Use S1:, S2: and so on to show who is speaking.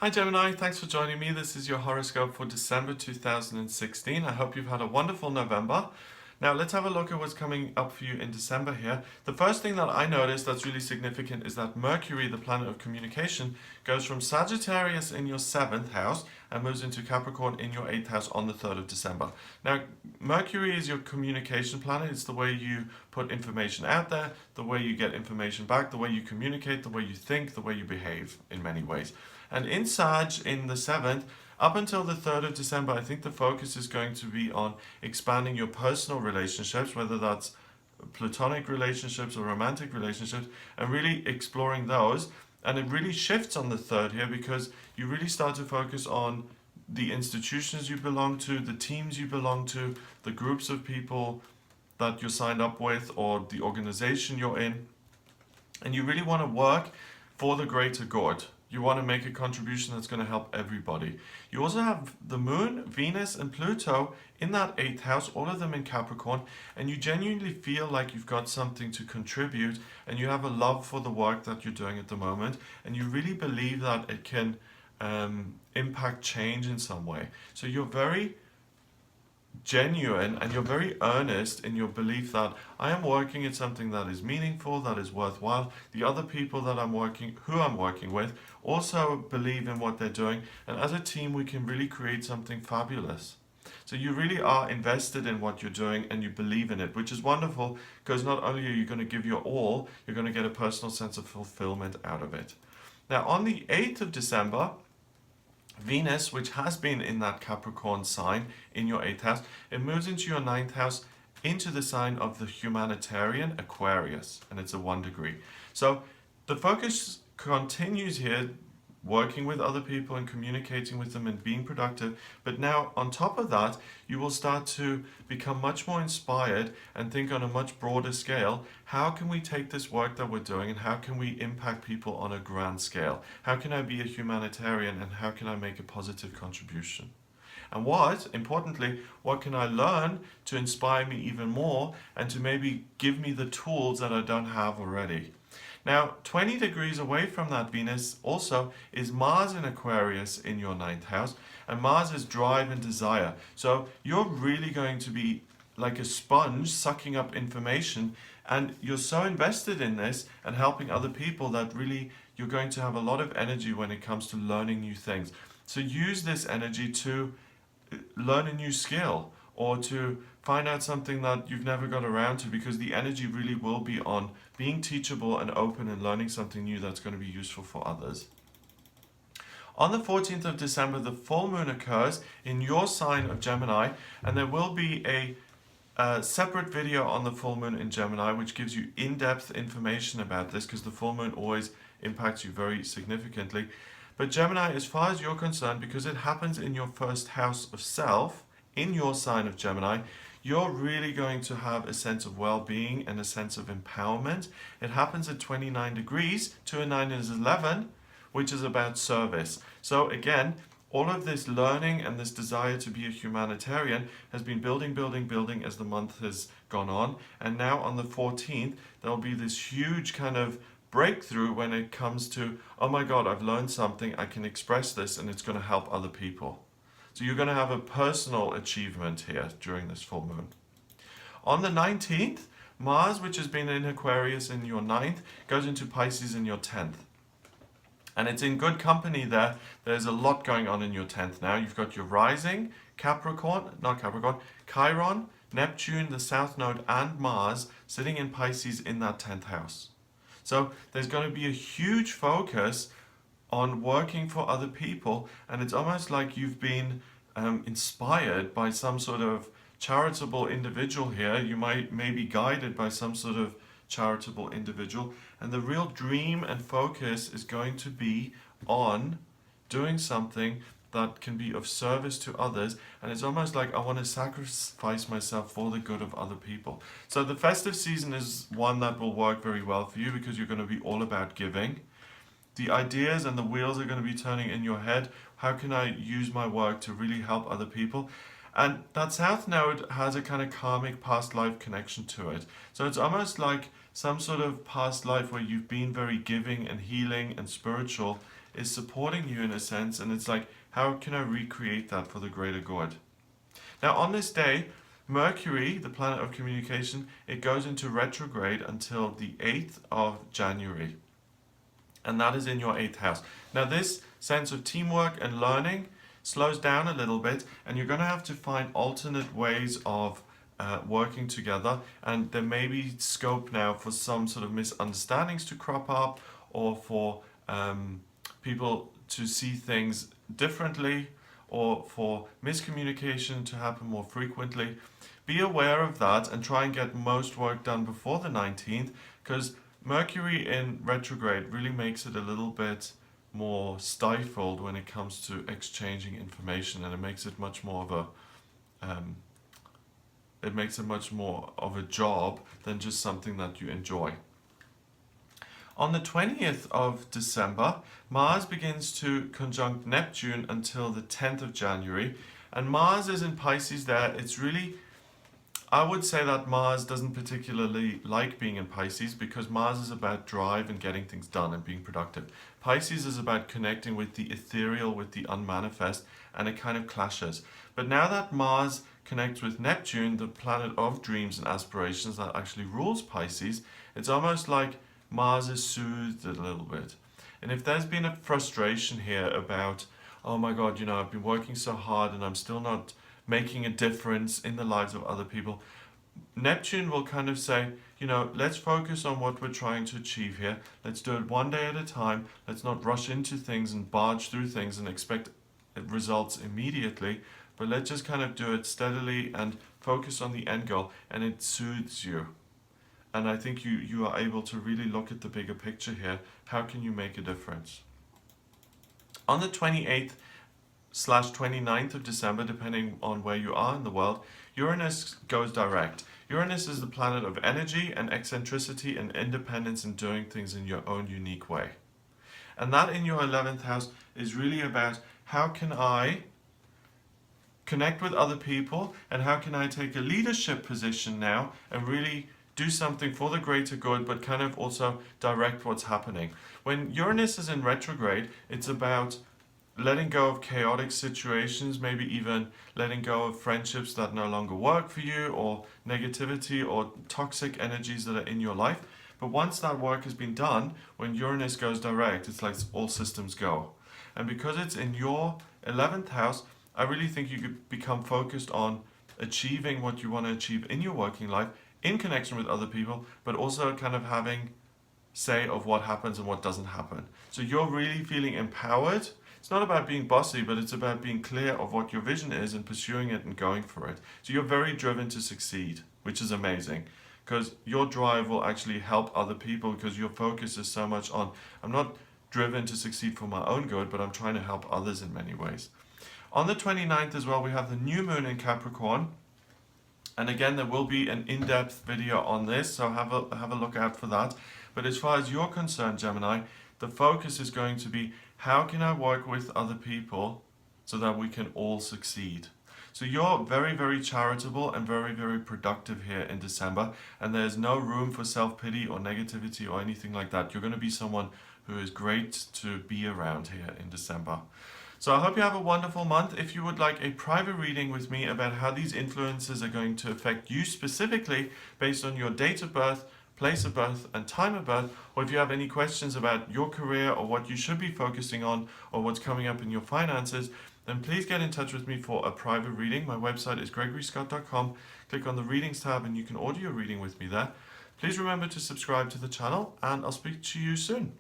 S1: Hi Gemini, thanks for joining me. This is your horoscope for December 2016. I hope you've had a wonderful November. Now let's have a look at what's coming up for you in December here. The first thing that I noticed that's really significant is that Mercury, the planet of communication, goes from Sagittarius in your 7th house and moves into Capricorn in your 8th house on the 3rd of December. Now, Mercury is your communication planet. It's the way you put information out there, the way you get information back, the way you communicate, the way you think, the way you behave in many ways. And in Sag, in the 7th, up until the 3rd of December, I think the focus is going to be on expanding your personal relationships, whether that's platonic relationships or romantic relationships, and really exploring those. And it really shifts on the 3rd here because you really start to focus on the institutions you belong to, the teams you belong to, the groups of people that you're signed up with, or the organization you're in. And you really want to work for the greater good. You want to make a contribution that's going to help everybody. You also have the Moon, Venus, and Pluto in that 8th house, all of them in Capricorn, and you genuinely feel like you've got something to contribute, and you have a love for the work that you're doing at the moment, and you really believe that it can impact change in some way. So you're very genuine and you're very earnest in your belief that I am working at something that is meaningful, that is worthwhile. The other people that who I'm working with also believe in what they're doing, and as a team we can really create something fabulous. So you really are invested in what you're doing and you believe in it, which is wonderful because not only are you going to give your all, you're going to get a personal sense of fulfillment out of it. Now on the 8th of December, Venus, which has been in that Capricorn sign in your 8th house, it moves into your 9th house, into the sign of the humanitarian Aquarius, and it's a 1 degree. So the focus continues here, working with other people and communicating with them and being productive. But now on top of that, you will start to become much more inspired and think on a much broader scale. How can we take this work that we're doing and how can we impact people on a grand scale? How can I be a humanitarian and how can I make a positive contribution? And importantly, what can I learn to inspire me even more and to maybe give me the tools that I don't have already? Now, 20 degrees away from that Venus also is Mars in Aquarius in your 9th house, and Mars is drive and desire. So you're really going to be like a sponge sucking up information, and you're so invested in this and helping other people that really you're going to have a lot of energy when it comes to learning new things. So use this energy to learn a new skill or to find out something that you've never got around to, because the energy really will be on being teachable and open and learning something new that's going to be useful for others. On the 14th of December, the full moon occurs in your sign of Gemini, and there will be a separate video on the full moon in Gemini which gives you in-depth information about this, because the full moon always impacts you very significantly. But Gemini, as far as you're concerned, because it happens in your 1st house of self, in your sign of Gemini, you're really going to have a sense of well-being and a sense of empowerment. It happens at 29 degrees, 2 and 9 is 11, which is about service. So again, all of this learning and this desire to be a humanitarian has been building as the month has gone on. And now on the 14th, there'll be this huge kind of breakthrough when it comes to, oh my God, I've learned something, I can express this and it's going to help other people. So you're going to have a personal achievement here during this full moon. On the 19th, Mars, which has been in Aquarius in your 9th, goes into Pisces in your 10th. And it's in good company there. There's a lot going on in your 10th now. You've got your rising, Chiron, Neptune, the South Node, and Mars sitting in Pisces in that 10th house. So there's going to be a huge focus on working for other people, and it's almost like you've been inspired by some sort of charitable individual here. You may be guided by some sort of charitable individual, and the real dream and focus is going to be on doing something that can be of service to others, and it's almost like I want to sacrifice myself for the good of other people. So the festive season is one that will work very well for you because you're going to be all about giving. The ideas and the wheels are going to be turning in your head. How can I use my work to really help other people? And that South Node has a kind of karmic past life connection to it. So it's almost like some sort of past life where you've been very giving and healing and spiritual is supporting you in a sense, and it's like, how can I recreate that for the greater good? Now, on this day, Mercury, the planet of communication, it goes into retrograde until the 8th of January. And that is in your 8th house. Now, this sense of teamwork and learning slows down a little bit, and you're going to have to find alternate ways of working together. And there may be scope now for some sort of misunderstandings to crop up, or for people to see things differently, or for miscommunication to happen more frequently. Be aware of that and try and get most work done before the 19th, because Mercury in retrograde really makes it a little bit more stifled when it comes to exchanging information, and it makes it much more of a job than just something that you enjoy. On the 20th of December, Mars begins to conjunct Neptune until the 10th of January. And Mars is in Pisces there. It's really, I would say that Mars doesn't particularly like being in Pisces, because Mars is about drive and getting things done and being productive. Pisces is about connecting with the ethereal, with the unmanifest, and it kind of clashes. But now that Mars connects with Neptune, the planet of dreams and aspirations that actually rules Pisces, it's almost like Mars is soothed a little bit. And if there's been a frustration here about, oh my God, I've been working so hard and I'm still not making a difference in the lives of other people, Neptune will kind of say, let's focus on what we're trying to achieve here. Let's do it one day at a time. Let's not rush into things and barge through things and expect results immediately, but let's just kind of do it steadily and focus on the end goal, and it soothes you. And I think you are able to really look at the bigger picture here. How can you make a difference? On the 28th/29th of December, depending on where you are in the world, Uranus goes direct. Uranus is the planet of energy and eccentricity and independence in doing things in your own unique way. And that in your 11th house is really about, how can I connect with other people, and how can I take a leadership position now and really do something for the greater good, but kind of also direct what's happening. When Uranus is in retrograde, it's about letting go of chaotic situations, maybe even letting go of friendships that no longer work for you, or negativity or toxic energies that are in your life. But once that work has been done, when Uranus goes direct, it's like all systems go. And because it's in your 11th house, I really think you could become focused on achieving what you want to achieve in your working life, in connection with other people, but also kind of having say of what happens and what doesn't happen. So you're really feeling empowered. It's not about being bossy, but it's about being clear of what your vision is and pursuing it and going for it. So you're very driven to succeed, which is amazing, because your drive will actually help other people, because your focus is so much on, I'm not driven to succeed for my own good, but I'm trying to help others in many ways. On the 29th as well, we have the new moon in Capricorn. And again, there will be an in-depth video on this, so have a look out for that. But as far as you're concerned, Gemini, the focus is going to be, how can I work with other people so that we can all succeed? So you're very, very charitable and very, very productive here in December, and there's no room for self-pity or negativity or anything like that. You're going to be someone who is great to be around here in December. So I hope you have a wonderful month. If you would like a private reading with me about how these influences are going to affect you specifically based on your date of birth, place of birth, and time of birth, or if you have any questions about your career or what you should be focusing on or what's coming up in your finances, then please get in touch with me for a private reading. My website is gregoryscott.com. Click on the readings tab and you can order your reading with me there. Please remember to subscribe to the channel, and I'll speak to you soon.